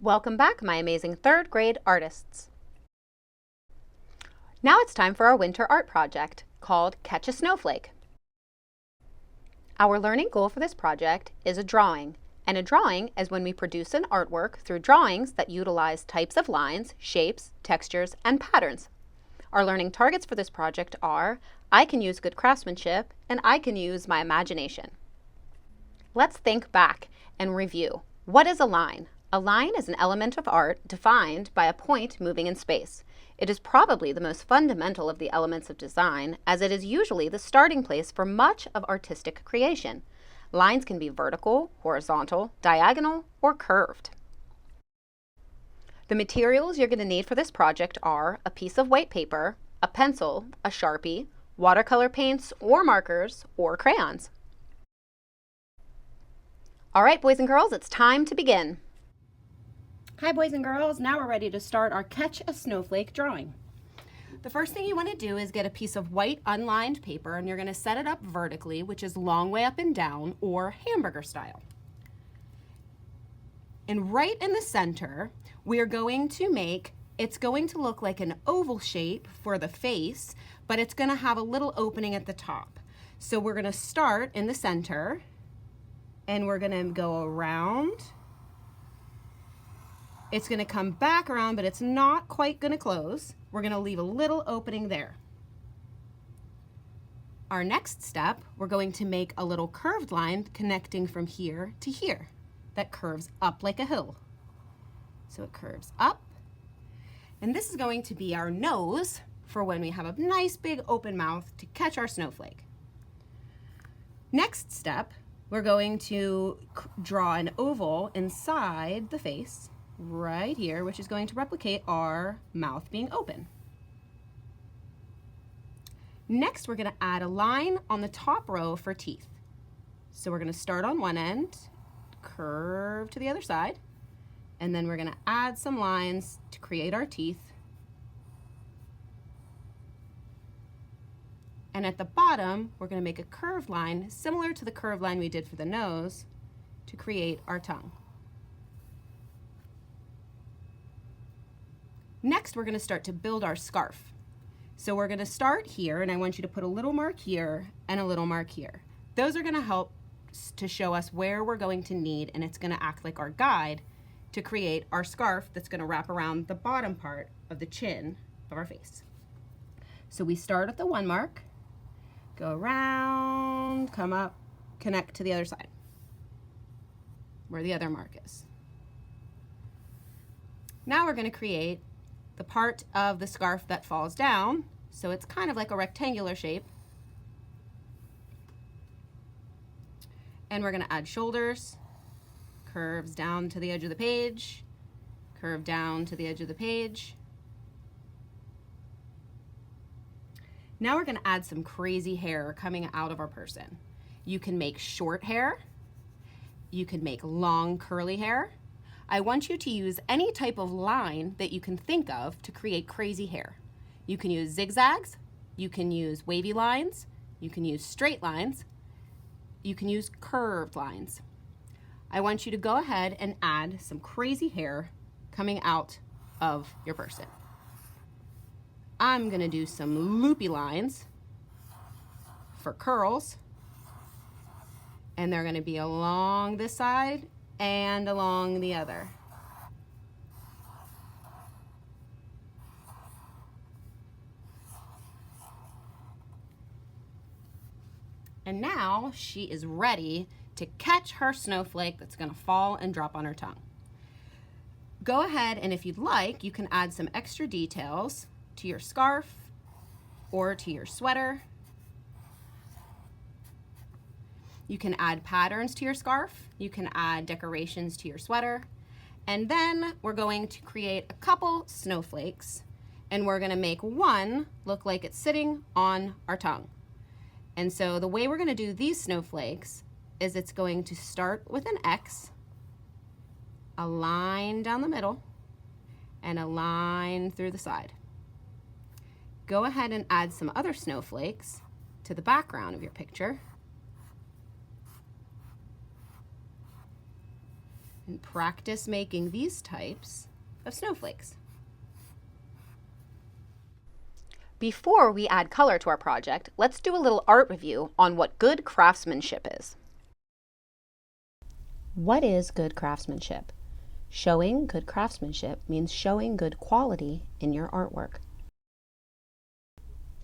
Welcome back, my amazing third grade artists. Now it's time for our winter art project called Catch a Snowflake. Our learning goal for this project is a drawing, and a drawing is when we produce an artwork through drawings that utilize types of lines, shapes, textures, and patterns. Our learning targets for this project are, I can use good craftsmanship, and I can use my imagination. Let's think back and review. What is a line? A line is an element of art defined by a point moving in space. It is probably the most fundamental of the elements of design, as it is usually the starting place for much of artistic creation. Lines can be vertical, horizontal, diagonal, or curved. The materials you're going to need for this project are a piece of white paper, a pencil, a Sharpie, watercolor paints or markers, or crayons. All right, boys and girls, it's time to begin. Hi boys and girls, now we're ready to start our Catch a Snowflake drawing. The first thing you want to do is get a piece of white unlined paper, and you're going to set it up vertically, which is long way up and down, or hamburger style. And right in the center, we are going to make, it's going to look like an oval shape for the face, but it's going to have a little opening at the top. So we're going to start in the center, and we're going to go around. It's going to come back around, but it's not quite going to close. We're going to leave a little opening there. Our next step, we're going to make a little curved line connecting from here to here that curves up like a hill. So it curves up. And this is going to be our nose for when we have a nice big open mouth to catch our snowflake. Next step, we're going to draw an oval inside the face right here, which is going to replicate our mouth being open. Next, we're going to add a line on the top row for teeth. So we're going to start on one end, curve to the other side, and then we're going to add some lines to create our teeth. And at the bottom, we're going to make a curved line similar to the curved line we did for the nose to create our tongue. Next, we're going to start to build our scarf. So we're going to start here, and I want you to put a little mark here and a little mark here. Those are going to help to show us where we're going to need, and it's going to act like our guide to create our scarf that's going to wrap around the bottom part of the chin of our face. So we start at the one mark, go around, come up, connect to the other side, where the other mark is. Now we're going to create the part of the scarf that falls down, so it's kind of like a rectangular shape. And we're going to add shoulders, curves down to the edge of the page, curve down to the edge of the page. Now we're going to add some crazy hair coming out of our person. You can make short hair, you can make long curly hair. I want you to use any type of line that you can think of to create crazy hair. You can use zigzags, you can use wavy lines, you can use straight lines, you can use curved lines. I want you to go ahead and add some crazy hair coming out of your person. I'm going to do some loopy lines for curls, and they're going to be along this side and along the other. And now she is ready to catch her snowflake that's going to fall and drop on her tongue. Go ahead, and if you'd like, you can add some extra details to your scarf or to your sweater. You can add patterns to your scarf. You can add decorations to your sweater. And then we're going to create a couple snowflakes, and we're going to make one look like it's sitting on our tongue. And so the way we're going to do these snowflakes is it's going to start with an X, a line down the middle, and a line through the side. Go ahead and add some other snowflakes to the background of your picture. and practice making these types of snowflakes. Before we add color to our project, let's do a little art review on what good craftsmanship is. What is good craftsmanship? Showing good craftsmanship means showing good quality in your artwork.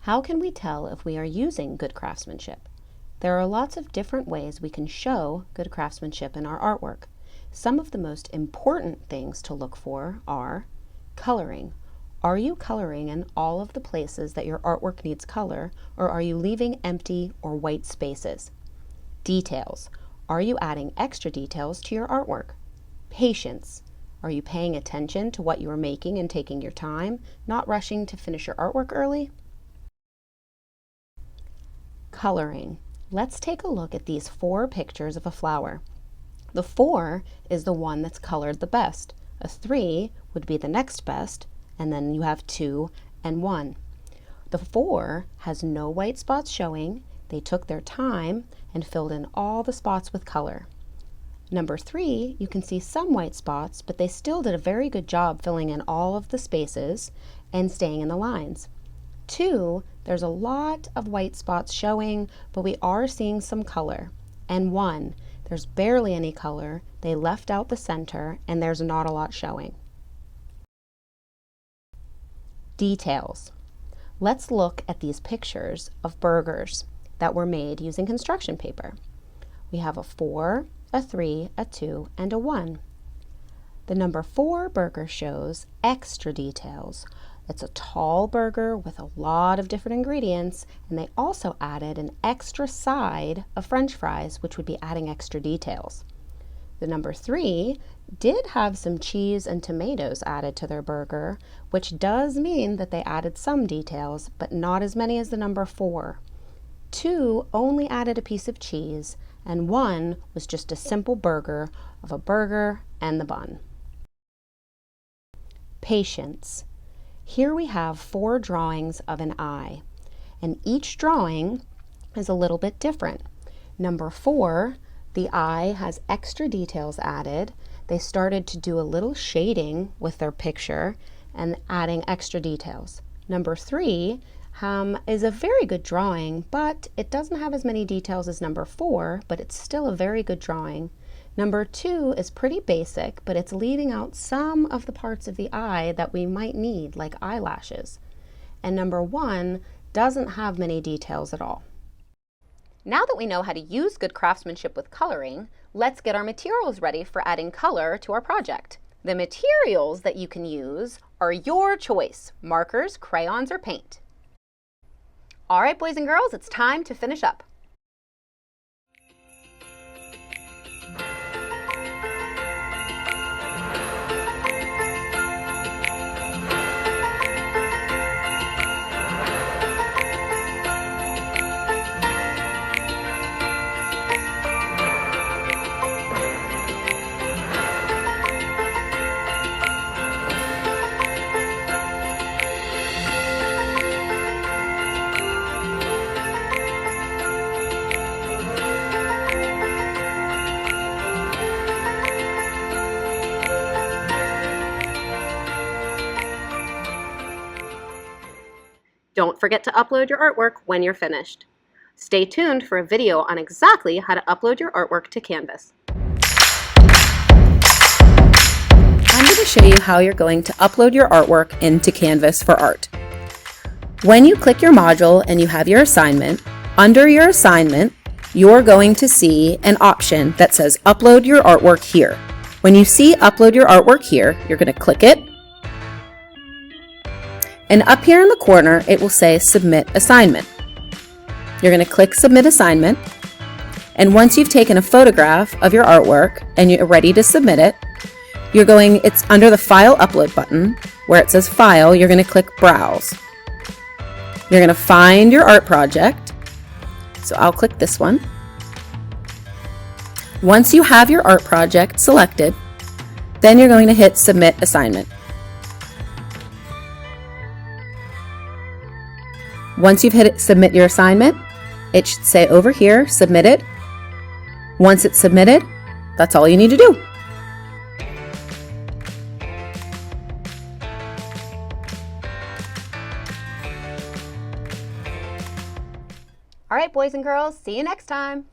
How can we tell if we are using good craftsmanship? There are lots of different ways we can show good craftsmanship in our artwork. Some of the most important things to look for are coloring. Are you coloring in all of the places that your artwork needs color, or are you leaving empty or white spaces? Details. Are you adding extra details to your artwork? Patience. Are you paying attention to what you are making and taking your time, not rushing to finish your artwork early? Coloring. Let's take a look at these 4 pictures of a flower. The 4 is the one that's colored the best. A 3 would be the next best, and then you have 2 and 1. The 4 has no white spots showing. They took their time and filled in all the spots with color. Number 3, you can see some white spots, but they still did a very good job filling in all of the spaces and staying in the lines. 2, there's a lot of white spots showing, but we are seeing some color. And 1, there's barely any color. They left out the center and there's not a lot showing. Details. Let's look at these pictures of burgers that were made using construction paper. We have a 4, a 3, a 2, and a 1. The number 4 burger shows extra details. It's a tall burger with a lot of different ingredients, and they also added an extra side of French fries, which would be adding extra details. The number 3 did have some cheese and tomatoes added to their burger, which does mean that they added some details, but not as many as the number 4. 2 only added a piece of cheese, and 1 was just a simple burger of a burger and the bun. Patience. Here we have 4 drawings of an eye, and each drawing is a little bit different. Number 4, the eye has extra details added. They started to do a little shading with their picture and adding extra details. Number 3 is a very good drawing, but it doesn't have as many details as number 4, but it's still a very good drawing. Number 2 is pretty basic, but it's leaving out some of the parts of the eye that we might need, like eyelashes. And number 1 doesn't have many details at all. Now that we know how to use good craftsmanship with coloring, let's get our materials ready for adding color to our project. The materials that you can use are your choice: markers, crayons, or paint. All right, boys and girls, it's time to finish up. Don't forget to upload your artwork when you're finished. Stay tuned for a video on exactly how to upload your artwork to Canvas. I'm going to show you how you're going to upload your artwork into Canvas for art. When you click your module and you have your assignment, under your assignment, you're going to see an option that says Upload Your Artwork Here. When you see Upload Your Artwork Here, you're going to click it. And up here in the corner, it will say Submit Assignment. You're going to click Submit Assignment. And once you've taken a photograph of your artwork and you're ready to submit it, it's under the File Upload button where it says File. You're going to click Browse. You're going to find your art project. So I'll click this one. Once you have your art project selected, then you're going to hit Submit Assignment. Once you've hit Submit Your Assignment, it should say over here, Submitted. Once it's submitted, that's all you need to do. All right, boys and girls, see you next time.